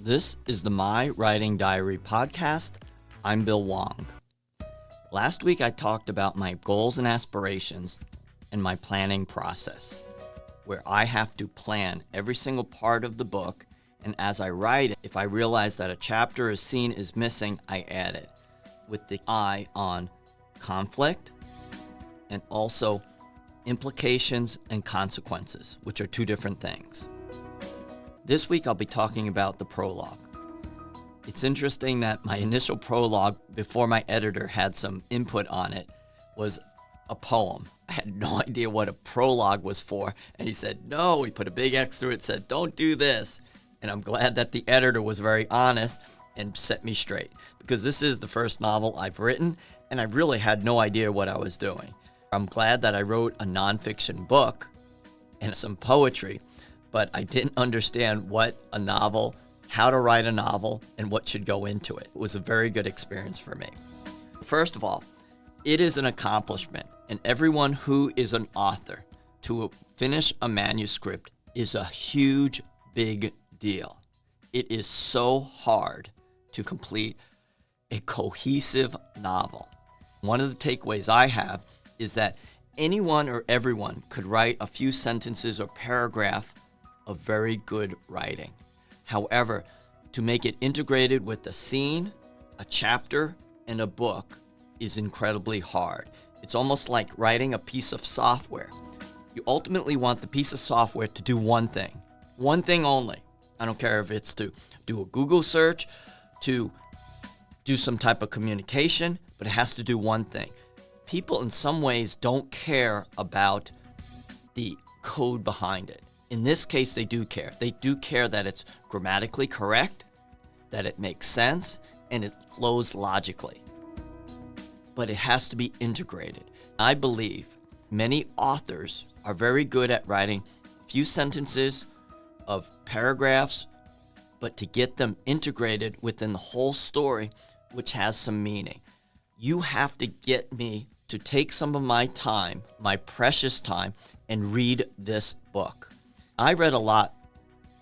This is the My Writing Diary podcast. I'm Bill Wong. Last week I talked about my goals and aspirations and my planning process, where I have to plan every single part of the book, and as I write it, if I realize that a chapter or scene is missing, I add it, with the eye on conflict and also implications and consequences, which are two different things. This week I'll be talking about the prologue. It's interesting that my initial prologue, before my editor had some input on it, was a poem. I had no idea what a prologue was for, and he said, no, he put a big X through it, said, don't do this. And I'm glad that the editor was very honest and set me straight, because this is the first novel I've written, and I really had no idea what I was doing. I'm glad that I wrote a nonfiction book and some poetry, but I didn't understand what a novel, how to write a novel, and what should go into it. It was a very good experience for me. First of all, it is an accomplishment, and everyone who is an author, to finish a manuscript is a huge, big deal. It is so hard to complete a cohesive novel. One of the takeaways I have is that anyone or everyone could write a few sentences or paragraph of very good writing. However, to make it integrated with a scene, a chapter, and a book is incredibly hard. It's almost like writing a piece of software. You ultimately want the piece of software to do one thing only. I don't care if it's to do a Google search, to do some type of communication, but it has to do one thing. People in some ways don't care about the code behind it. In this case, they do care. They do care that it's grammatically correct, that it makes sense, and it flows logically. But it has to be integrated. I believe many authors are very good at writing a few sentences of paragraphs, but to get them integrated within the whole story, which has some meaning. You have to get me to take some of my time, my precious time, and read this book. I read a lot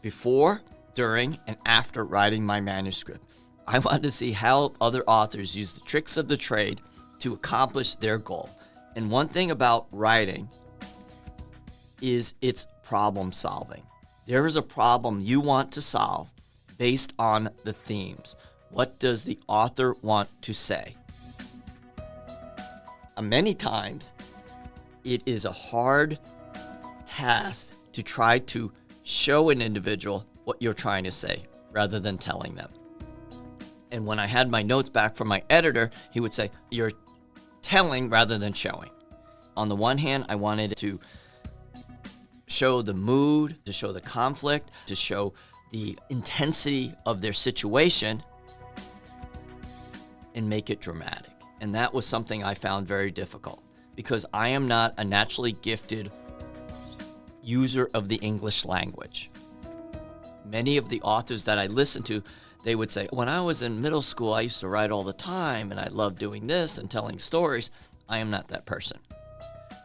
before, during, and after writing my manuscript. I wanted to see how other authors use the tricks of the trade to accomplish their goal. And one thing about writing is it's problem solving. There is a problem you want to solve based on the themes. What does the author want to say? Many times, it is a hard task to try to show an individual what you're trying to say rather than telling them. And when I had my notes back from my editor, he would say, you're telling rather than showing. On the one hand, I wanted to show the mood, to show the conflict, to show the intensity of their situation and make it dramatic. And that was something I found very difficult because I am not a naturally gifted user of the English language. Many of the authors that I listen to, they would say, when I was in middle school, I used to write all the time and I loved doing this and telling stories. I am not that person.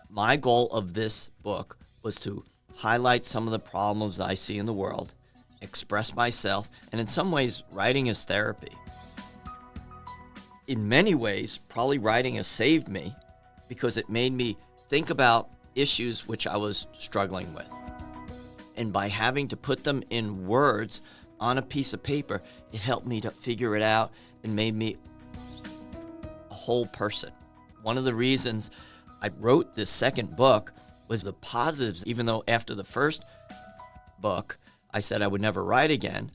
My goal of this book was to highlight some of the problems I see in the world, express myself, and in some ways, writing is therapy. In many ways, probably writing has saved me because it made me think about issues which I was struggling with. And by having to put them in words on a piece of paper, it helped me to figure it out and made me a whole person. One of the reasons I wrote this second book was the positives. Even though after the first book, I said I would never write again,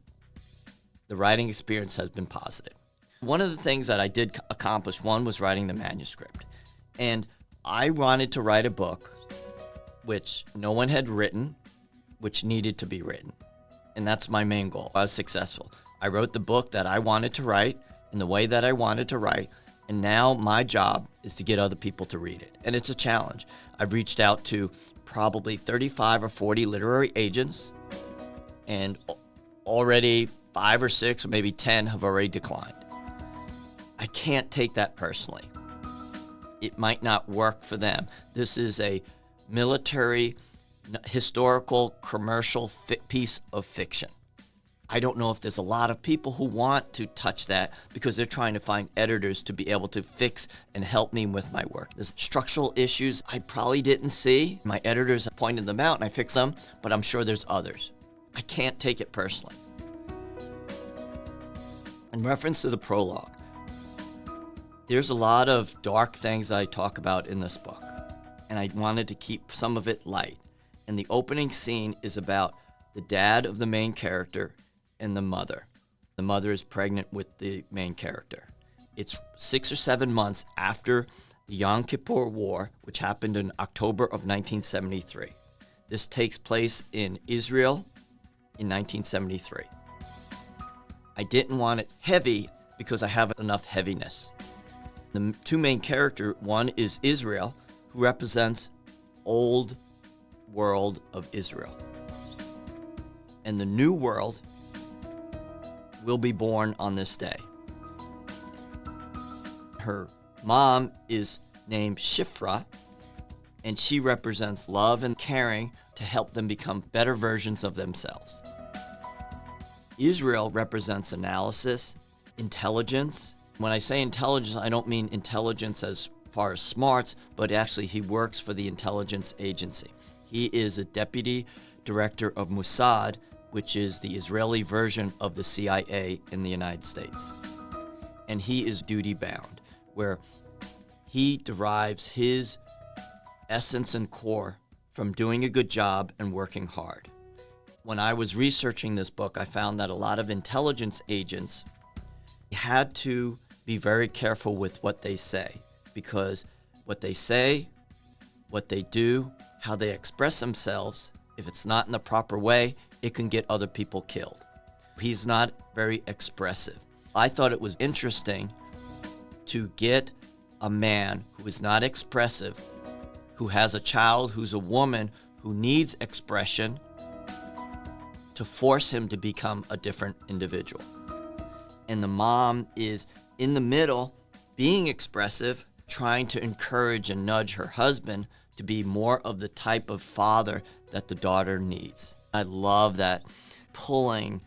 the writing experience has been positive. One of the things that I did accomplish, one was writing the manuscript. And I wanted to write a book which no one had written, which needed to be written. And that's my main goal. I was successful. I wrote the book that I wanted to write in the way that I wanted to write. And now my job is to get other people to read it. And it's a challenge. I've reached out to probably 35 or 40 literary agents, and already 5 or 6 or maybe 10 have already declined. I can't take that personally. It might not work for them. This is a military, historical, commercial piece of fiction. I don't know if there's a lot of people who want to touch that because they're trying to find editors to be able to fix and help me with my work. There's structural issues I probably didn't see. My editors pointed them out and I fixed them, but I'm sure there's others. I can't take it personally. In reference to the prologue, there's a lot of dark things I talk about in this book, and I wanted to keep some of it light. And the opening scene is about the dad of the main character and the mother. The mother is pregnant with the main character. It's 6 or 7 months after the Yom Kippur War, which happened in October of 1973. This takes place in Israel in 1973. I didn't want it heavy because I have enough heaviness. The two main characters, one is Israel, who represents old world of Israel. And the new world will be born on this day. Her mom is named Shifra, and she represents love and caring to help them become better versions of themselves. Israel represents analysis, intelligence. When I say intelligence, I don't mean intelligence as far as smarts, but actually he works for the intelligence agency. He is a deputy director of Mossad, which is the Israeli version of the CIA in the United States. And he is duty-bound, where he derives his essence and core from doing a good job and working hard. When I was researching this book, I found that a lot of intelligence agents had to be very careful with what they say, because what they say, what they do, how they express themselves, if it's not in the proper way, it can get other people killed. He's not very expressive. I thought it was interesting to get a man who is not expressive, who has a child who's a woman who needs expression, to force him to become a different individual. And the mom is in the middle, being expressive, trying to encourage and nudge her husband to be more of the type of father that the daughter needs. I love that pulling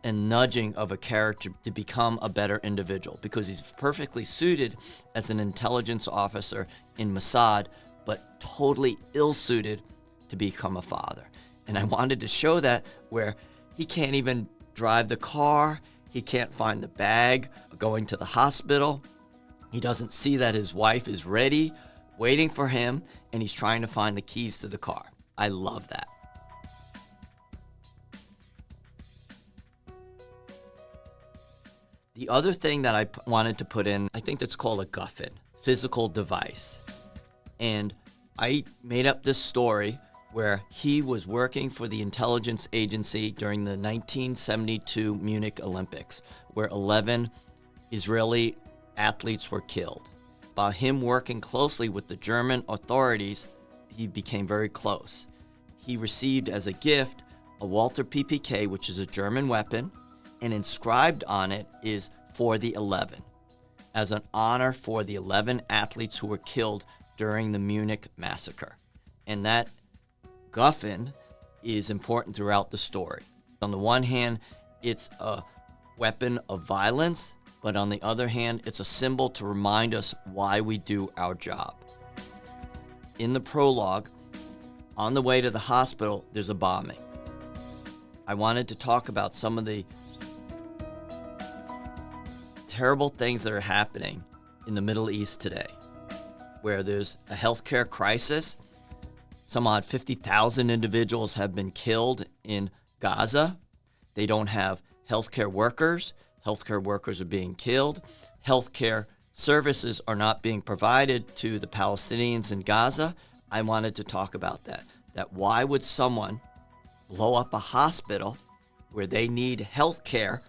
and nudging of a character to become a better individual, because he's perfectly suited as an intelligence officer in Mossad, but totally ill-suited to become a father. And I wanted to show that, where he can't even drive the car, he can't find the bag going to the hospital, he doesn't see that his wife is ready, waiting for him, and he's trying to find the keys to the car. I love that. The other thing that I wanted to put in, I think that's called a guffin, physical device. And I made up this story where he was working for the intelligence agency during the 1972 Munich Olympics, where 11 Israeli athletes were killed. By him working closely with the German authorities, he became very close. He received as a gift a Walter PPK, which is a German weapon, and inscribed on it is "For the 11," as an honor for the 11 athletes who were killed during the Munich massacre. And that guffin is important throughout the story. On the one hand, it's a weapon of violence, but on the other hand, it's a symbol to remind us why we do our job. In the prologue, on the way to the hospital, there's a bombing. I wanted to talk about some of the terrible things that are happening in the Middle East today, where there's a healthcare crisis. Some odd 50,000 individuals have been killed in Gaza. They don't have healthcare workers. Healthcare workers are being killed. Healthcare services are not being provided to the Palestinians in Gaza. I wanted to talk about that. That why would someone blow up a hospital where they need healthcare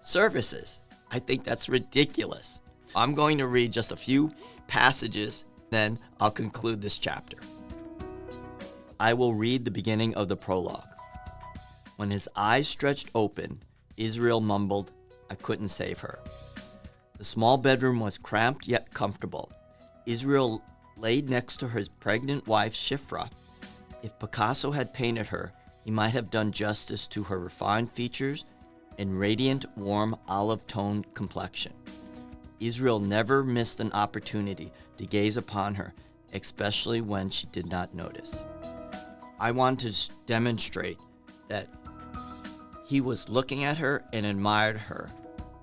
services? I think that's ridiculous. I'm going to read just a few passages, then I'll conclude this chapter. I will read the beginning of the prologue. When his eyes stretched open, Israel mumbled, "I couldn't save her." The small bedroom was cramped yet comfortable. Israel laid next to his pregnant wife, Shifra. If Picasso had painted her, he might have done justice to her refined features and radiant, warm, olive-toned complexion. Israel never missed an opportunity to gaze upon her, especially when she did not notice. I wanted to demonstrate that he was looking at her and admired her,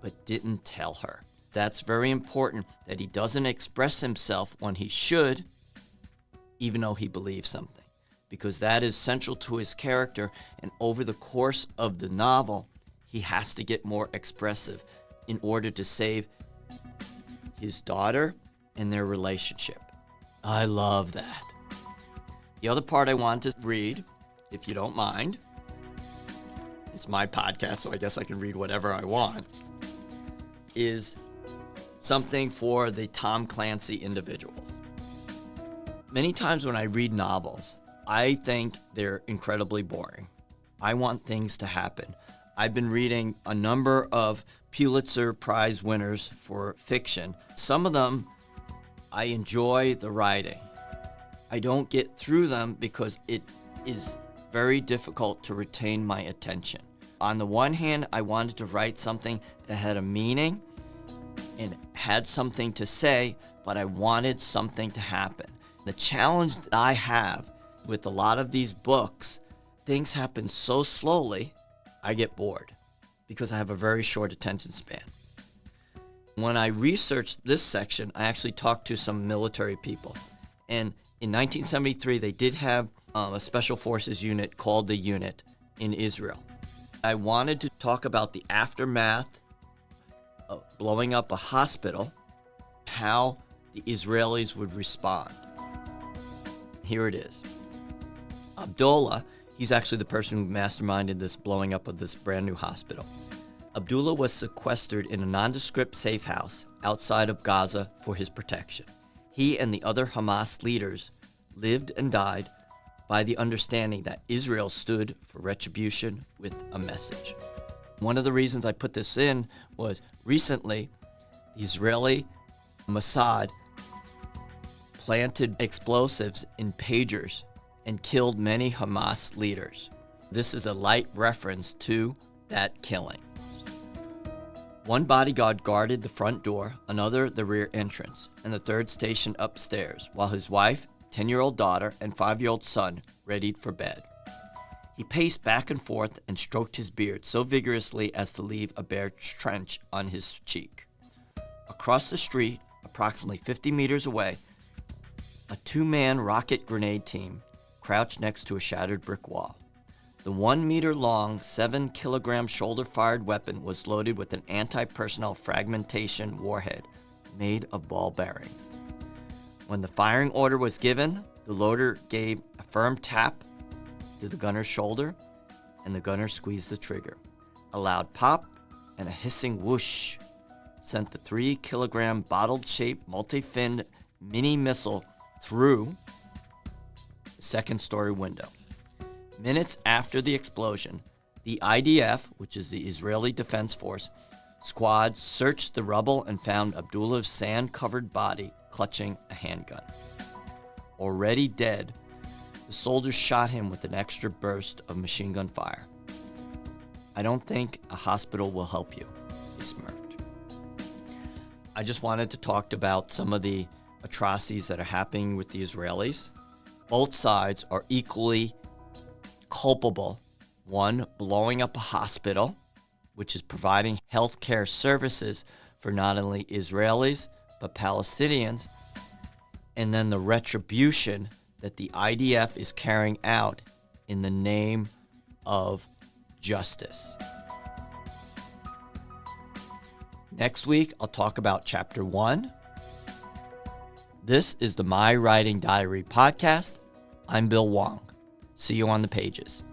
but didn't tell her. That's very important, that he doesn't express himself when he should, even though he believes something, because that is central to his character, and over the course of the novel, he has to get more expressive in order to save his daughter and their relationship. I love that. The other part I want to read, if you don't mind, it's my podcast, so I guess I can read whatever I want, is something for the Tom Clancy individuals. Many times when I read novels, I think they're incredibly boring. I want things to happen. I've been reading a number of Pulitzer Prize winners for fiction. Some of them, I enjoy the writing. I don't get through them because it is very difficult to retain my attention. On the one hand, I wanted to write something that had a meaning and had something to say, but I wanted something to happen. The challenge that I have with a lot of these books, things happen so slowly, I get bored because I have a very short attention span. When I researched this section, I actually talked to some military people. And in 1973, they did have a special forces unit called the Unit in Israel. I wanted to talk about the aftermath of blowing up a hospital, how the Israelis would respond. Here it is. Abdullah, he's actually the person who masterminded this blowing up of this brand new hospital. Abdullah was sequestered in a nondescript safe house outside of Gaza for his protection. He and the other Hamas leaders lived and died by the understanding that Israel stood for retribution with a message. One of the reasons I put this in was recently the Israeli Mossad planted explosives in pagers and killed many Hamas leaders. This is a light reference to that killing. One bodyguard guarded the front door, another the rear entrance, and the third stationed upstairs, while his wife, 10-year-old daughter, and 5-year-old son readied for bed. He paced back and forth and stroked his beard so vigorously as to leave a bare trench on his cheek. Across the street, approximately 50 meters away, a 2-man rocket grenade team crouched next to a shattered brick wall. The 1-meter-long, 7-kilogram shoulder-fired weapon was loaded with an anti-personnel fragmentation warhead made of ball bearings. When the firing order was given, the loader gave a firm tap to the gunner's shoulder, and the gunner squeezed the trigger. A loud pop and a hissing whoosh sent the 3-kilogram bottle-shaped, multi-finned mini-missile through the second-story window. Minutes after the explosion, the IDF, which is the Israeli Defense Force, squad searched the rubble and found Abdullah's sand-covered body clutching a handgun. Already dead, the soldiers shot him with an extra burst of machine gun fire. "I don't think a hospital will help you," he smirked. I just wanted to talk about some of the atrocities that are happening with the Israelis. Both sides are equally culpable. One, blowing up a hospital, which is providing healthcare services for not only Israelis, but Palestinians, and then the retribution that the IDF is carrying out in the name of justice. Next week, I'll talk about Chapter 1. This is the My Writing Diary podcast. I'm Bill Wong. See you on the pages.